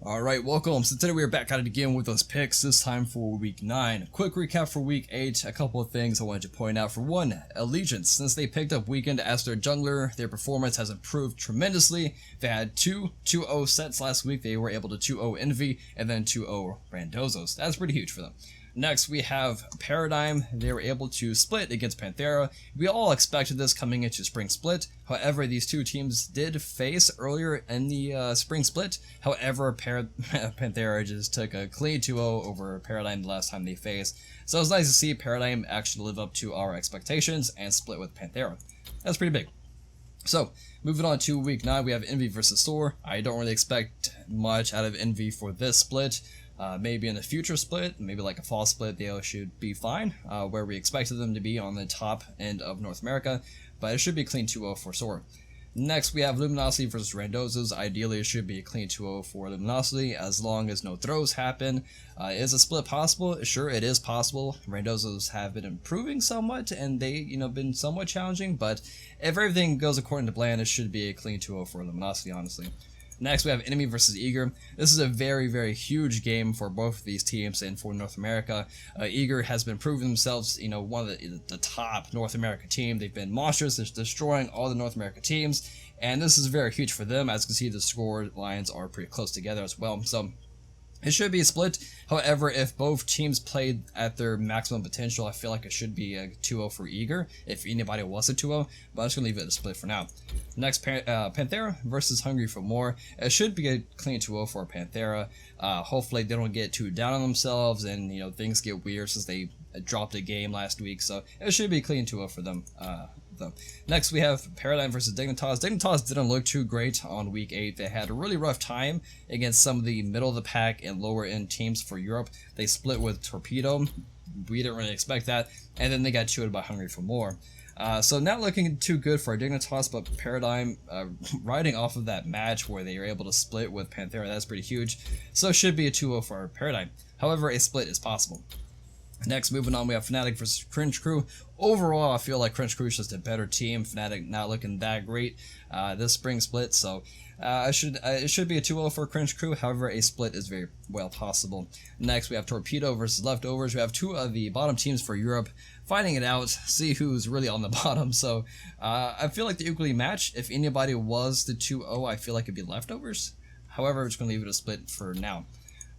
Alright, welcome. So today we are back at it again with those picks, this time for week 9. Quick recap for week 8, a couple of things I wanted to point out. For one, Allegiance. Since they picked up Weekend as their jungler, their performance has improved tremendously. They had two 2-0 sets last week. They were able to 2-0 Envy and then 2-0 Randozos. That's pretty huge for them. Next, we have Paradigm. They were able to split against Panthera. We all expected this coming into Spring Split. However, these two teams did face earlier in the Spring Split. However, Panthera just took a clean 2-0 over Paradigm the last time they faced. So it was nice to see Paradigm actually live up to our expectations and split with Panthera. That's pretty big. So, moving on to week 9, we have Envy versus Soar. I don't really expect much out of Envy for this split. Maybe in the future split, maybe like a fall split, they should be fine, where we expected them to be on the top end of North America, but it should be a clean 2-0 for Soar. Next, we have Luminosity versus Randozos. Ideally, it should be a clean 2-0 for Luminosity, as long as no throws happen. Is a split possible? Sure, it is possible. Randozos have been improving somewhat, and they, been somewhat challenging, but if everything goes according to plan, it should be a clean 2-0 for Luminosity, honestly. Next, we have Enemy versus Eager. This is a very, very huge game for both of these teams and for North America. Eager has been proving themselves, one of the top North America team. They've been monstrous. They're destroying all the North America teams, and this is very huge for them. As you can see, the score lines are pretty close together as well. So it should be a split. However, if both teams played at their maximum potential, I feel like it should be a 2-0 for Eager, if anybody was a 2-0, but I'm just going to leave it a split for now. Next, Panthera versus Hungry for More. It should be a clean 2-0 for Panthera. Hopefully they don't get too down on themselves and, things get weird since they dropped a game last week, so it should be a clean 2-0 for them. Next, we have Paradigm versus Dignitas. Dignitas didn't look too great on week 8. They had a really rough time against some of the middle of the pack and lower end teams for Europe. They split with Torpedo. We didn't really expect that, and then they got chewed by Hungry for More. So not looking too good for Dignitas, but Paradigm riding off of that match where they were able to split with Panthera, that's pretty huge. So it should be a 2-0 for Paradigm. However, a split is possible. Next, moving on, we have Fnatic versus Cringe Crew. Overall, I feel like Cringe Crew is just a better team. Fnatic not looking that great this spring split, so it should be a 2-0 for Cringe Crew. However, a split is very well possible. Next, we have Torpedo versus Leftovers. We have two of the bottom teams for Europe fighting it out, see who's really on the bottom. So I feel like the equally matched. If anybody was the 2-0, I feel like it'd be Leftovers. However, I'm just going to leave it a split for now.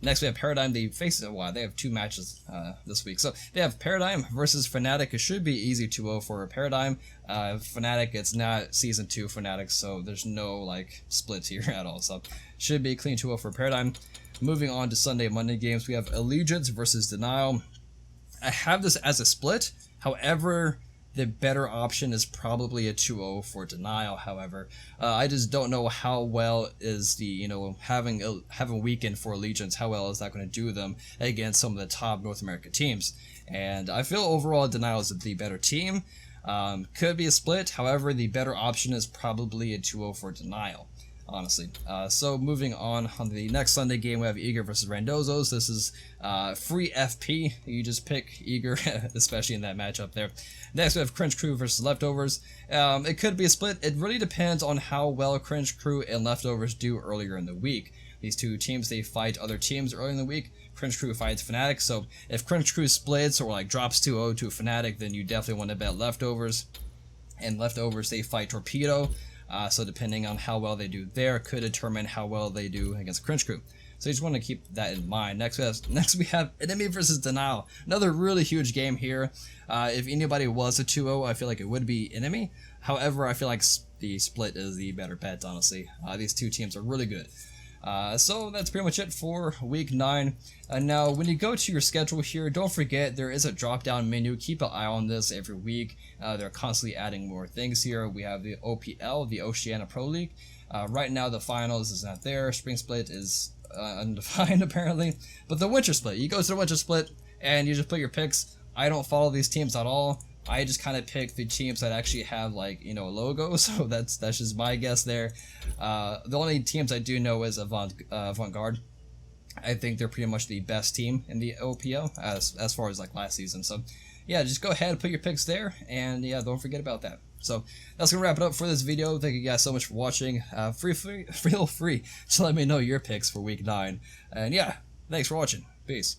Next, we have Paradigm. They have two matches this week. So they have Paradigm versus Fnatic. It should be easy 2-0 for Paradigm. Fnatic, it's not Season 2 Fnatic, so there's no splits here at all. So should be a clean 2-0 for Paradigm. Moving on to Sunday and Monday games, we have Allegiance versus Denial. I have this as a split. However, the better option is probably a 2-0 for Denial. However, I just don't know how well is the having weekend for Allegiance. How well is that going to do them against some of the top North American teams? And I feel overall Denial is the better team. Could be a split. However, the better option is probably a 2-0 for Denial, honestly. So moving on the next Sunday game, we have Eager versus Randozos. This is free FP. You just pick Eager, especially in that matchup there. Next, we have Cringe Crew versus Leftovers. It could be a split. It really depends on how well Cringe Crew and Leftovers do earlier in the week. These two teams, they fight other teams early in the week. Cringe Crew fights Fnatic, so if Cringe Crew splits or drops 2-0 to Fnatic, then you definitely want to bet Leftovers. And Leftovers, they fight Torpedo. So depending on how well they do there could determine how well they do against Cringe Crew. So you just want to keep that in mind. Next we have Enemy versus Denial. Another really huge game here. If anybody was a 2-0, I feel like it would be Enemy. However, I feel like the split is the better bet, honestly. These two teams are really good. So that's pretty much it for week 9. Now, when you go to your schedule here, don't forget there is a drop-down menu. Keep an eye on this every week. They're constantly adding more things here. We have the OPL, the Oceania Pro League. Right now, the finals is not there. Spring Split is undefined, apparently. But the Winter Split, you go to the Winter Split, and you just put your picks. I don't follow these teams at all. I just kind of pick the teams that actually have a logo, so that's just my guess there. The only teams I do know is Avant-Garde. I think they're pretty much the best team in the OPL as far as last season. So yeah, just go ahead and put your picks there, and yeah, don't forget about that. So that's gonna wrap it up for this video. Thank you guys so much for watching. Feel free to let me know your picks for week 9. And yeah, thanks for watching. Peace.